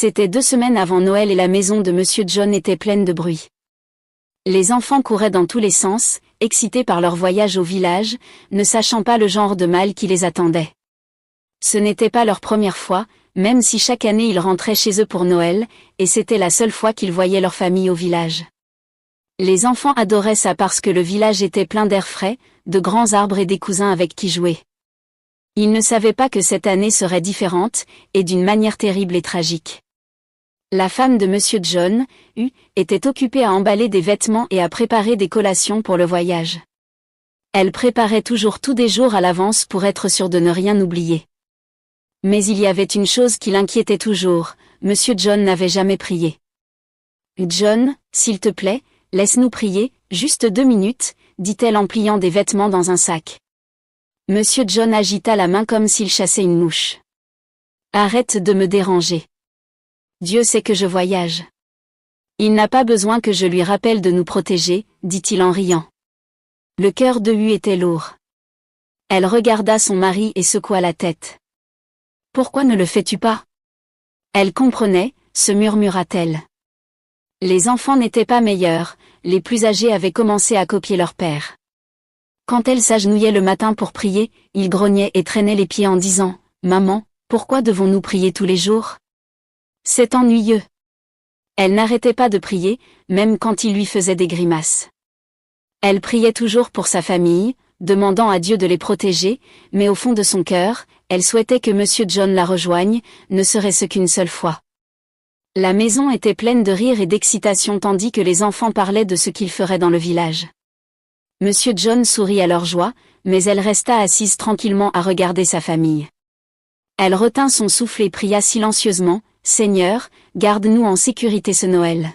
C'était 2 semaines avant Noël et la maison de Monsieur John était pleine de bruit. Les enfants couraient dans tous les sens, excités par leur voyage au village, ne sachant pas le genre de mal qui les attendait. Ce n'était pas leur première fois, même si chaque année ils rentraient chez eux pour Noël, et c'était la seule fois qu'ils voyaient leur famille au village. Les enfants adoraient ça parce que le village était plein d'air frais, de grands arbres et des cousins avec qui jouer. Ils ne savaient pas que cette année serait différente, et d'une manière terrible et tragique. La femme de Monsieur John, était occupée à emballer des vêtements et à préparer des collations pour le voyage. Elle préparait toujours tout des jours à l'avance pour être sûre de ne rien oublier. Mais il y avait une chose qui l'inquiétait toujours, Monsieur John n'avait jamais prié. « John, s'il te plaît, laisse-nous prier, juste 2 minutes, dit-elle en pliant des vêtements dans un sac. Monsieur John agita la main comme s'il chassait une mouche. « Arrête de me déranger. Dieu sait que je voyage. Il n'a pas besoin que je lui rappelle de nous protéger, dit-il en riant. Le cœur de Hu était lourd. Elle regarda son mari et secoua la tête. « Pourquoi ne le fais-tu pas ?» Elle comprenait, se murmura-t-elle. Les enfants n'étaient pas meilleurs, les plus âgés avaient commencé à copier leur père. Quand elle s'agenouillait le matin pour prier, il grognait et traînait les pieds en disant « Maman, pourquoi devons-nous prier tous les jours ? C'est ennuyeux. » Elle n'arrêtait pas de prier, même quand il lui faisait des grimaces. Elle priait toujours pour sa famille, demandant à Dieu de les protéger, mais au fond de son cœur, elle souhaitait que Monsieur John la rejoigne, ne serait-ce qu'une seule fois. La maison était pleine de rire et d'excitation tandis que les enfants parlaient de ce qu'ils feraient dans le village. Monsieur John sourit à leur joie, mais elle resta assise tranquillement à regarder sa famille. Elle retint son souffle et pria silencieusement, « Seigneur, garde-nous en sécurité ce Noël. »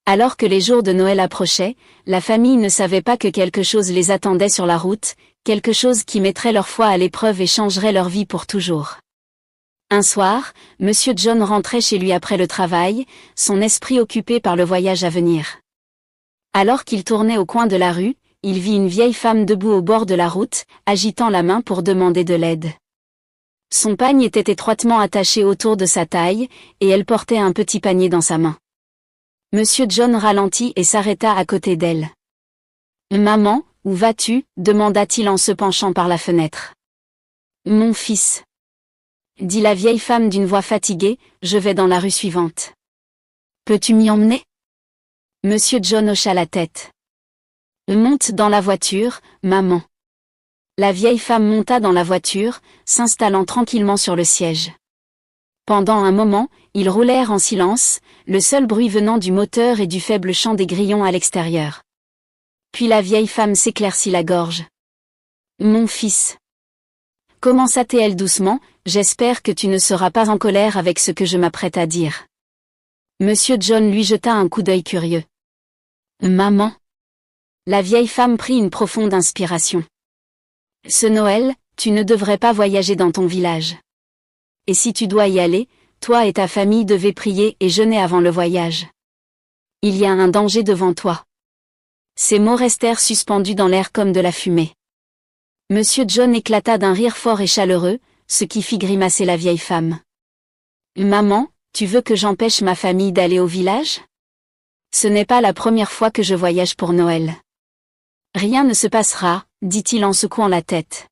Alors que les jours de Noël approchaient, la famille ne savait pas que quelque chose les attendait sur la route, quelque chose qui mettrait leur foi à l'épreuve et changerait leur vie pour toujours. Un soir, Monsieur John rentrait chez lui après le travail, son esprit occupé par le voyage à venir. Alors qu'il tournait au coin de la rue, il vit une vieille femme debout au bord de la route, agitant la main pour demander de l'aide. Son pagne était étroitement attaché autour de sa taille, et elle portait un petit panier dans sa main. Monsieur John ralentit et s'arrêta à côté d'elle. « Maman, où vas-tu » demanda-t-il en se penchant par la fenêtre. « Mon fils. » dit la vieille femme d'une voix fatiguée, « je vais dans la rue suivante. Peux-tu m'y emmener » Monsieur John hocha la tête. « Monte dans la voiture, maman. » La vieille femme monta dans la voiture, s'installant tranquillement sur le siège. Pendant un moment, ils roulèrent en silence, le seul bruit venant du moteur et du faible chant des grillons à l'extérieur. Puis la vieille femme s'éclaircit la gorge. « Mon fils. » Commença-t-elle doucement, « j'espère que tu ne seras pas en colère avec ce que je m'apprête à dire. » Monsieur John lui jeta un coup d'œil curieux. « Maman. » La vieille femme prit une profonde inspiration. « Ce Noël, tu ne devrais pas voyager dans ton village. Et si tu dois y aller, toi et ta famille devez prier et jeûner avant le voyage. Il y a un danger devant toi. » Ces mots restèrent suspendus dans l'air comme de la fumée. Monsieur John éclata d'un rire fort et chaleureux, ce qui fit grimacer la vieille femme. « Maman, tu veux que j'empêche ma famille d'aller au village ? Ce n'est pas la première fois que je voyage pour Noël. » « Rien ne se passera, » dit-il en secouant la tête.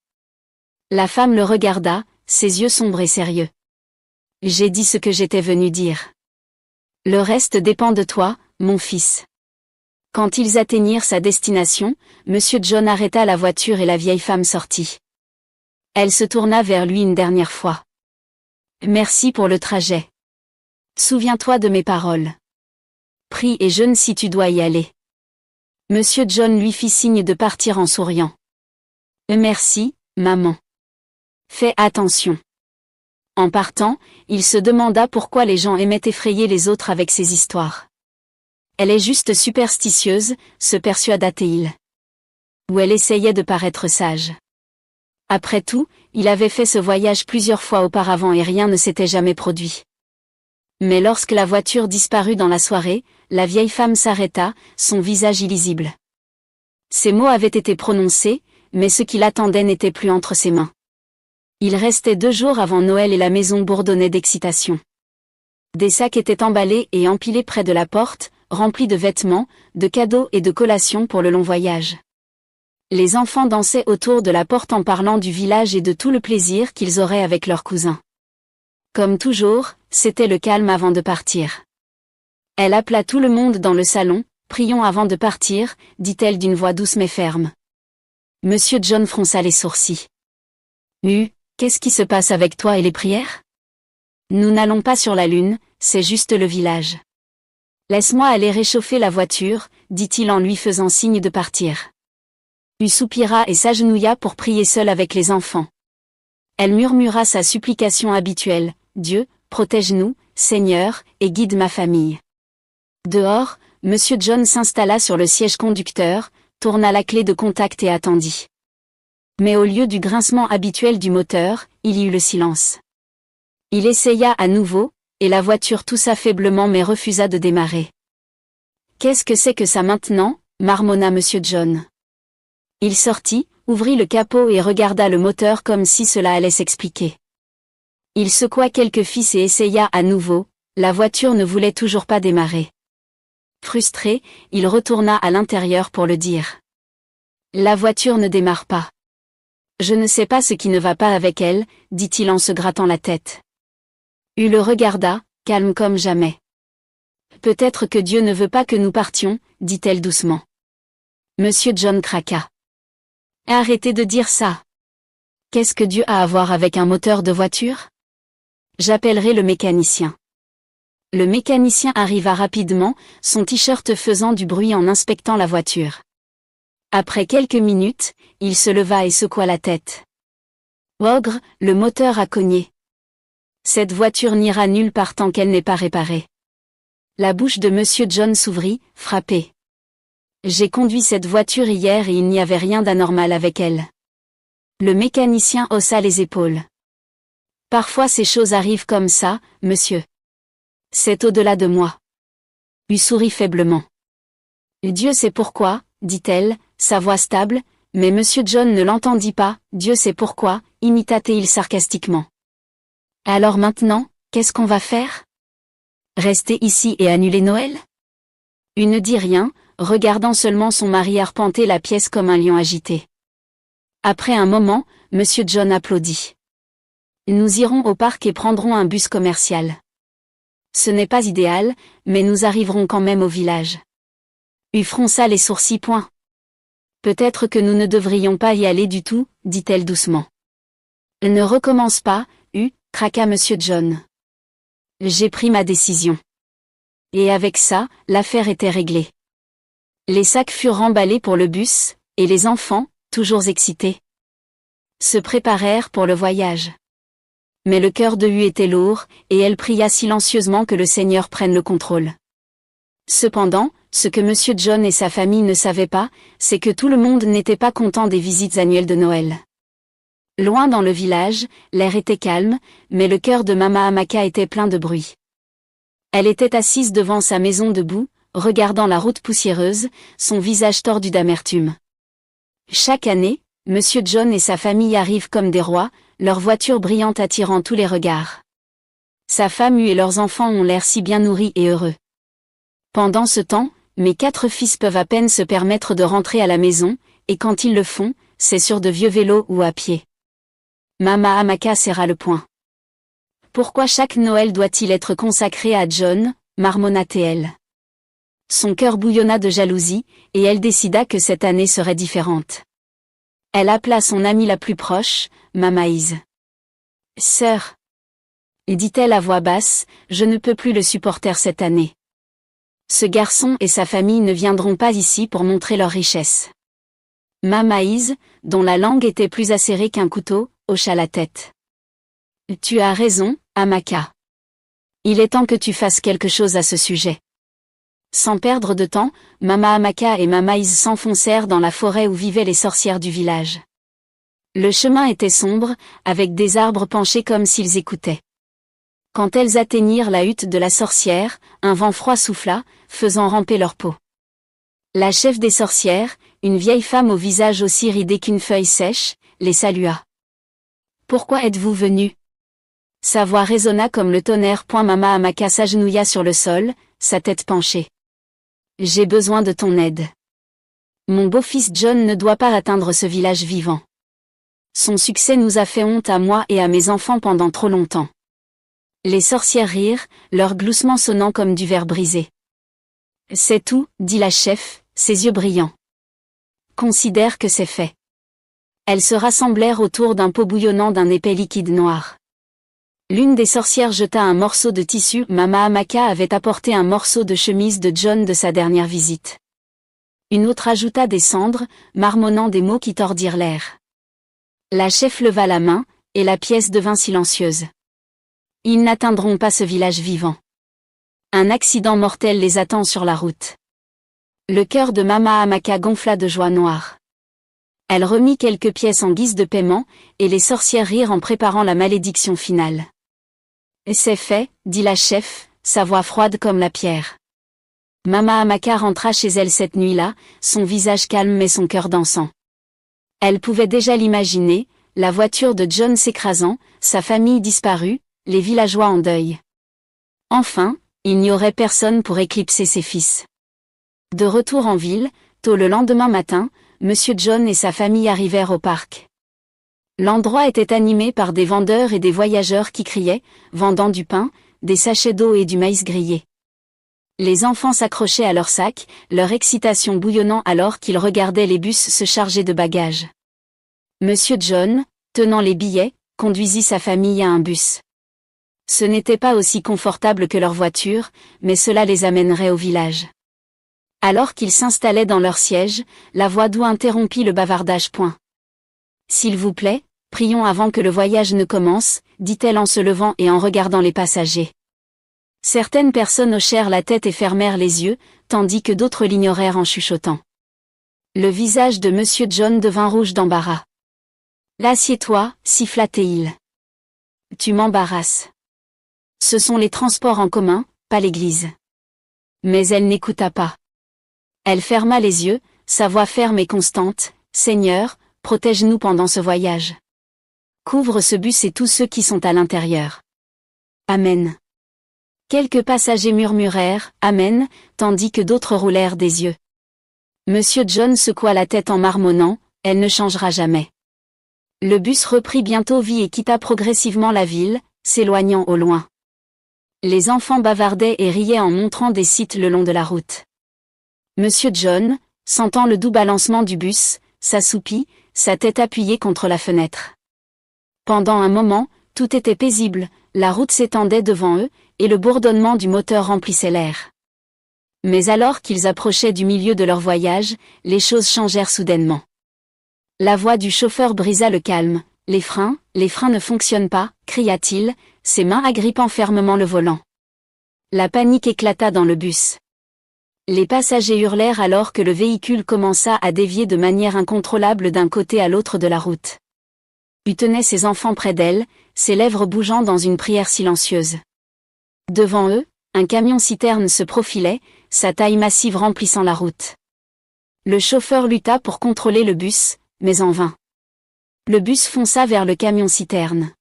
La femme le regarda, ses yeux sombres et sérieux. « J'ai dit ce que j'étais venu dire. Le reste dépend de toi, mon fils. » Quand ils atteignirent sa destination, Monsieur John arrêta la voiture et la vieille femme sortit. Elle se tourna vers lui une dernière fois. « Merci pour le trajet. Souviens-toi de mes paroles. Prie et jeûne si tu dois y aller. » Monsieur John lui fit signe de partir en souriant. « Merci, maman. Fais attention. » En partant, il se demanda pourquoi les gens aimaient effrayer les autres avec ces histoires. Elle est juste superstitieuse, se persuada-t-il. Ou elle essayait de paraître sage. Après tout, il avait fait ce voyage plusieurs fois auparavant et rien ne s'était jamais produit. Mais lorsque la voiture disparut dans la soirée, la vieille femme s'arrêta, son visage illisible. Ces mots avaient été prononcés, mais ce qui l'attendait n'était plus entre ses mains. Il restait 2 jours avant Noël et la maison bourdonnait d'excitation. Des sacs étaient emballés et empilés près de la porte, remplis de vêtements, de cadeaux et de collations pour le long voyage. Les enfants dansaient autour de la porte en parlant du village et de tout le plaisir qu'ils auraient avec leurs cousins. Comme toujours, c'était le calme avant de partir. Elle appela tout le monde dans le salon. « Prions avant de partir », dit-elle d'une voix douce mais ferme. Monsieur John fronça les sourcils. « Qu'est-ce qui se passe avec toi et les prières ? » Nous n'allons pas sur la lune, c'est juste le village. Laisse-moi aller réchauffer la voiture, dit-il en lui faisant signe de partir. Soupira et s'agenouilla pour prier seule avec les enfants. Elle murmura sa supplication habituelle, Dieu, protège-nous, Seigneur, et guide ma famille. Dehors, Monsieur John s'installa sur le siège conducteur, tourna la clé de contact et attendit. Mais au lieu du grincement habituel du moteur, il y eut le silence. Il essaya à nouveau, et la voiture toussa faiblement mais refusa de démarrer. « Qu'est-ce que c'est que ça maintenant » marmonna Monsieur John. Il sortit, ouvrit le capot et regarda le moteur comme si cela allait s'expliquer. Il secoua quelques fils et essaya à nouveau, la voiture ne voulait toujours pas démarrer. Frustré, il retourna à l'intérieur pour le dire. La voiture ne démarre pas. Je ne sais pas ce qui ne va pas avec elle, dit-il en se grattant la tête. Le regarda, calme comme jamais. Peut-être que Dieu ne veut pas que nous partions, dit-elle doucement. Monsieur John craqua. Arrêtez de dire ça. Qu'est-ce que Dieu a à voir avec un moteur de voiture ? J'appellerai le mécanicien. Le mécanicien arriva rapidement, son t-shirt faisant du bruit en inspectant la voiture. Après quelques minutes, il se leva et secoua la tête. Ogre, le moteur a cogné. Cette voiture n'ira nulle part tant qu'elle n'est pas réparée. La bouche de Monsieur John s'ouvrit, frappé. J'ai conduit cette voiture hier et il n'y avait rien d'anormal avec elle. Le mécanicien haussa les épaules. Parfois ces choses arrivent comme ça, monsieur. C'est au-delà de moi. Sourit faiblement. Dieu sait pourquoi, dit-elle, sa voix stable, mais Monsieur John ne l'entendit pas. Dieu sait pourquoi, imita-t-il sarcastiquement. Alors maintenant, qu'est-ce qu'on va faire ? Rester ici et annuler Noël ? Ne dit rien, regardant seulement son mari arpenter la pièce comme un lion agité. Après un moment, Monsieur John applaudit. Nous irons au parc et prendrons un bus commercial. Ce n'est pas idéal, mais nous arriverons quand même au village. Fronça les sourcils. Peut-être que nous ne devrions pas y aller du tout, dit-elle doucement. Ne recommence pas, craqua Monsieur John. J'ai pris ma décision. Et avec ça, l'affaire était réglée. Les sacs furent remballés pour le bus, et les enfants, toujours excités, se préparèrent pour le voyage. Mais le cœur de était lourd, et elle pria silencieusement que le Seigneur prenne le contrôle. Cependant, ce que Monsieur John et sa famille ne savaient pas, c'est que tout le monde n'était pas content des visites annuelles de Noël. Loin dans le village, l'air était calme, mais le cœur de Mama Amaka était plein de bruit. Elle était assise devant sa maison debout, regardant la route poussiéreuse, son visage tordu d'amertume. Chaque année, Monsieur John et sa famille arrivent comme des rois, leur voiture brillante attirant tous les regards. Sa femme et leurs enfants ont l'air si bien nourris et heureux. Pendant ce temps, mes 4 fils peuvent à peine se permettre de rentrer à la maison, et quand ils le font, c'est sur de vieux vélos ou à pied. Mama Amaka serra le poing. Pourquoi chaque Noël doit-il être consacré à John, marmonna-t-elle. Son cœur bouillonna de jalousie, et elle décida que cette année serait différente. Elle appela son amie la plus proche, Mamaïse. « Sœur, » dit-elle à voix basse, « je ne peux plus le supporter cette année. Ce garçon et sa famille ne viendront pas ici pour montrer leur richesse. » Mamaïse, dont la langue était plus acérée qu'un couteau, hocha la tête. « Tu as raison, Amaka. Il est temps que tu fasses quelque chose à ce sujet. » Sans perdre de temps, Mama Amaka et Mamaïse s'enfoncèrent dans la forêt où vivaient les sorcières du village. Le chemin était sombre, avec des arbres penchés comme s'ils écoutaient. Quand elles atteignirent la hutte de la sorcière, un vent froid souffla, faisant ramper leur peau. La chef des sorcières, une vieille femme au visage aussi ridé qu'une feuille sèche, les salua. « Pourquoi êtes-vous venus ? Sa voix résonna comme le tonnerre. Mama Amaka s'agenouilla sur le sol, sa tête penchée. J'ai besoin de ton aide. Mon beau-fils John ne doit pas atteindre ce village vivant. Son succès nous a fait honte à moi et à mes enfants pendant trop longtemps. Les sorcières rirent, leur gloussement sonnant comme du verre brisé. C'est tout, dit la chef, ses yeux brillants. Considère que c'est fait. Elles se rassemblèrent autour d'un pot bouillonnant d'un épais liquide noir. L'une des sorcières jeta un morceau de tissu. Mama Amaka avait apporté un morceau de chemise de John de sa dernière visite. Une autre ajouta des cendres, marmonnant des mots qui tordirent l'air. La chef leva la main, et la pièce devint silencieuse. Ils n'atteindront pas ce village vivant. Un accident mortel les attend sur la route. Le cœur de Mama Amaka gonfla de joie noire. Elle remit quelques pièces en guise de paiement, et les sorcières rirent en préparant la malédiction finale. « C'est fait, dit la chef, sa voix froide comme la pierre. Mama Amaka rentra chez elle cette nuit-là, son visage calme mais son cœur dansant. Elle pouvait déjà l'imaginer, la voiture de John s'écrasant, sa famille disparue, les villageois en deuil. Enfin, il n'y aurait personne pour éclipser ses fils. De retour en ville, tôt le lendemain matin, Monsieur John et sa famille arrivèrent au parc. L'endroit était animé par des vendeurs et des voyageurs qui criaient, vendant du pain, des sachets d'eau et du maïs grillé. Les enfants s'accrochaient à leurs sacs, leur excitation bouillonnant alors qu'ils regardaient les bus se charger de bagages. Monsieur John, tenant les billets, conduisit sa famille à un bus. Ce n'était pas aussi confortable que leur voiture, mais cela les amènerait au village. Alors qu'ils s'installaient dans leur siège, la voix d'Ou interrompit le bavardage. S'il vous plaît, prions avant que le voyage ne commence, dit-elle en se levant et en regardant les passagers. Certaines personnes hochèrent la tête et fermèrent les yeux, tandis que d'autres l'ignorèrent en chuchotant. Le visage de Monsieur John devint rouge d'embarras. « Assieds-toi, siffla-t-il. Tu m'embarrasses. Ce sont les transports en commun, pas l'église. » Mais elle n'écouta pas. Elle ferma les yeux, sa voix ferme et constante, « Seigneur, protège-nous pendant ce voyage. Couvre ce bus et tous ceux qui sont à l'intérieur. Amen. » Quelques passagers murmurèrent « Amen », tandis que d'autres roulèrent des yeux. Monsieur John secoua la tête en marmonnant « Elle ne changera jamais. » Le bus reprit bientôt vie et quitta progressivement la ville, s'éloignant au loin. Les enfants bavardaient et riaient en montrant des sites le long de la route. Monsieur John, sentant le doux balancement du bus, s'assoupit, sa tête appuyée contre la fenêtre. Pendant un moment, tout était paisible, la route s'étendait devant eux, et le bourdonnement du moteur remplissait l'air. Mais alors qu'ils approchaient du milieu de leur voyage, les choses changèrent soudainement. La voix du chauffeur brisa le calme. « Les freins ne fonctionnent pas », cria-t-il, ses mains agrippant fermement le volant. La panique éclata dans le bus. Les passagers hurlèrent alors que le véhicule commença à dévier de manière incontrôlable d'un côté à l'autre de la route. Il tenait ses enfants près d'elle, ses lèvres bougeant dans une prière silencieuse. Devant eux, un camion-citerne se profilait, sa taille massive remplissant la route. Le chauffeur lutta pour contrôler le bus, mais en vain. Le bus fonça vers le camion-citerne.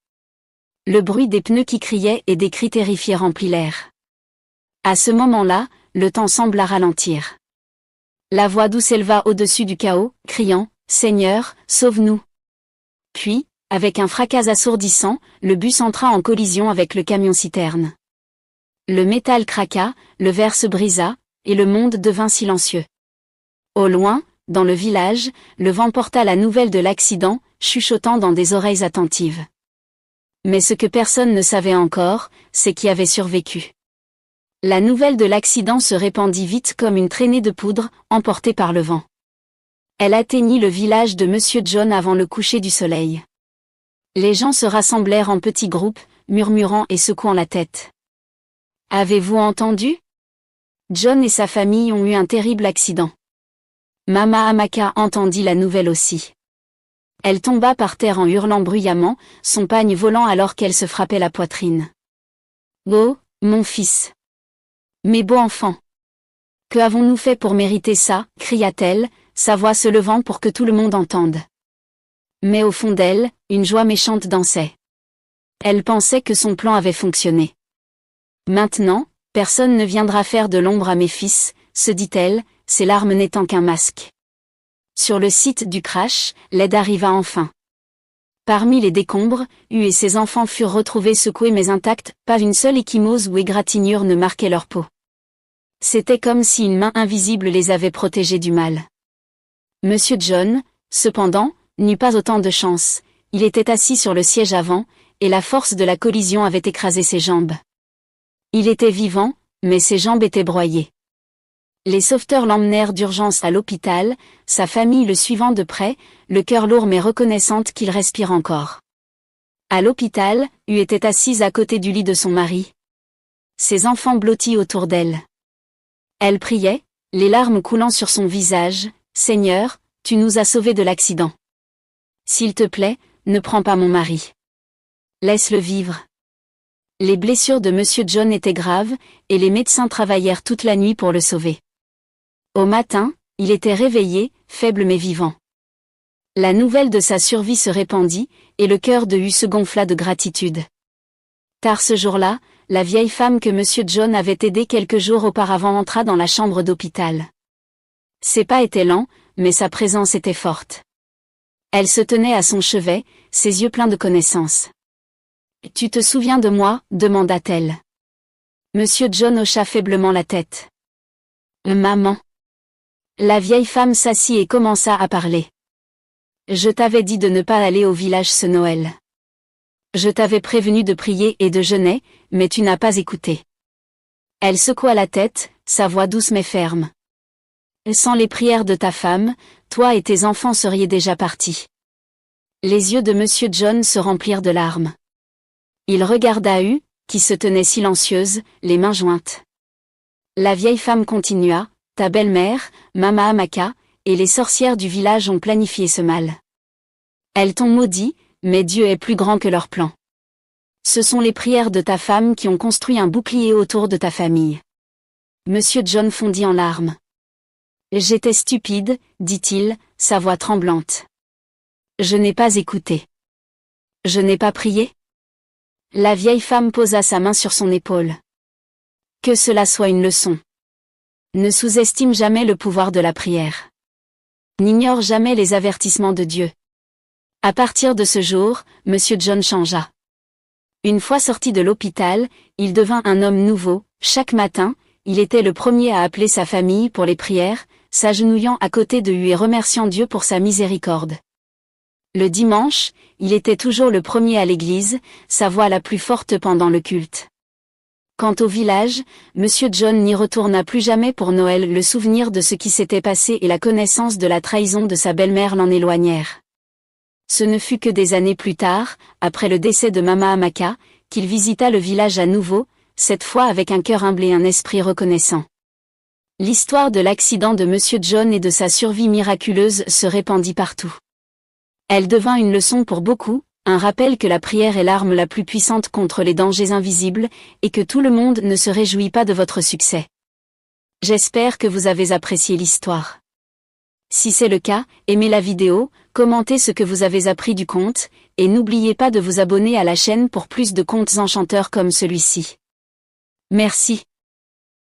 Le bruit des pneus qui criaient et des cris terrifiés remplit l'air. À ce moment-là, le temps sembla ralentir. La voix d'Ou s'éleva au-dessus du chaos, criant « Seigneur, sauve-nous !» Puis, avec un fracas assourdissant, le bus entra en collision avec le camion-citerne. Le métal craqua, le verre se brisa, et le monde devint silencieux. Au loin, dans le village, le vent porta la nouvelle de l'accident, chuchotant dans des oreilles attentives. Mais ce que personne ne savait encore, c'est qui avait survécu. La nouvelle de l'accident se répandit vite comme une traînée de poudre, emportée par le vent. Elle atteignit le village de Monsieur John avant le coucher du soleil. Les gens se rassemblèrent en petits groupes, murmurant et secouant la tête. « Avez-vous entendu ? John et sa famille ont eu un terrible accident. » Mama Amaka entendit la nouvelle aussi. Elle tomba par terre en hurlant bruyamment, son pagne volant alors qu'elle se frappait la poitrine. « Oh, mon fils ! Mes beaux enfants ! Que avons-nous fait pour mériter ça ?» cria-t-elle, sa voix se levant pour que tout le monde entende. Mais au fond d'elle, une joie méchante dansait. Elle pensait que son plan avait fonctionné. Maintenant, personne ne viendra faire de l'ombre à mes fils, se dit-elle, ses larmes n'étant qu'un masque. Sur le site du crash, l'aide arriva enfin. Parmi les décombres, Hu et ses enfants furent retrouvés secoués mais intacts, pas une seule ecchymose ou égratignure ne marquait leur peau. C'était comme si une main invisible les avait protégés du mal. Monsieur John, cependant, n'eut pas autant de chance, il était assis sur le siège avant, et la force de la collision avait écrasé ses jambes. Il était vivant, mais ses jambes étaient broyées. Les sauveteurs l'emmenèrent d'urgence à l'hôpital, sa famille le suivant de près, le cœur lourd mais reconnaissante qu'il respire encore. À l'hôpital, Hu était assise à côté du lit de son mari. Ses enfants blottis autour d'elle. Elle priait, les larmes coulant sur son visage, « Seigneur, tu nous as sauvés de l'accident. S'il te plaît, ne prends pas mon mari. Laisse-le vivre. » Les blessures de Monsieur John étaient graves, et les médecins travaillèrent toute la nuit pour le sauver. Au matin, il était réveillé, faible mais vivant. La nouvelle de sa survie se répandit, et le cœur de Hu se gonfla de gratitude. Tard ce jour-là, la vieille femme que Monsieur John avait aidée quelques jours auparavant entra dans la chambre d'hôpital. Ses pas étaient lents, mais sa présence était forte. Elle se tenait à son chevet, ses yeux pleins de connaissance. « Tu te souviens de moi ?» demanda-t-elle. Monsieur John hocha faiblement la tête. « Maman. » La vieille femme s'assit et commença à parler. « Je t'avais dit de ne pas aller au village ce Noël. Je t'avais prévenu de prier et de jeûner, mais tu n'as pas écouté. » Elle secoua la tête, sa voix douce mais ferme. « Sans les prières de ta femme, toi et tes enfants seriez déjà partis. » Les yeux de Monsieur John se remplirent de larmes. Il regarda Hu, qui se tenait silencieuse, les mains jointes. La vieille femme continua. Ta belle-mère, Mama Amaka, et les sorcières du village ont planifié ce mal. Elles t'ont maudit, mais Dieu est plus grand que leur plan. Ce sont les prières de ta femme qui ont construit un bouclier autour de ta famille. Monsieur John fondit en larmes. J'étais stupide, dit-il, sa voix tremblante. Je n'ai pas écouté. Je n'ai pas prié. La vieille femme posa sa main sur son épaule. Que cela soit une leçon. Ne sous-estime jamais le pouvoir de la prière. N'ignore jamais les avertissements de Dieu. À partir de ce jour, Monsieur John changea. Une fois sorti de l'hôpital, il devint un homme nouveau. Chaque matin, il était le premier à appeler sa famille pour les prières, s'agenouillant à côté de Hu et remerciant Dieu pour sa miséricorde. Le dimanche, il était toujours le premier à l'église, sa voix la plus forte pendant le culte. Quant au village, Monsieur John n'y retourna plus jamais pour Noël. Le souvenir de ce qui s'était passé et la connaissance de la trahison de sa belle-mère l'en éloignèrent. Ce ne fut que des années plus tard, après le décès de Mama Amaka, qu'il visita le village à nouveau, cette fois avec un cœur humble et un esprit reconnaissant. L'histoire de l'accident de Monsieur John et de sa survie miraculeuse se répandit partout. Elle devint une leçon pour beaucoup, un rappel que la prière est l'arme la plus puissante contre les dangers invisibles, et que tout le monde ne se réjouit pas de votre succès. J'espère que vous avez apprécié l'histoire. Si c'est le cas, aimez la vidéo, commentez ce que vous avez appris du conte, et n'oubliez pas de vous abonner à la chaîne pour plus de contes enchanteurs comme celui-ci. Merci.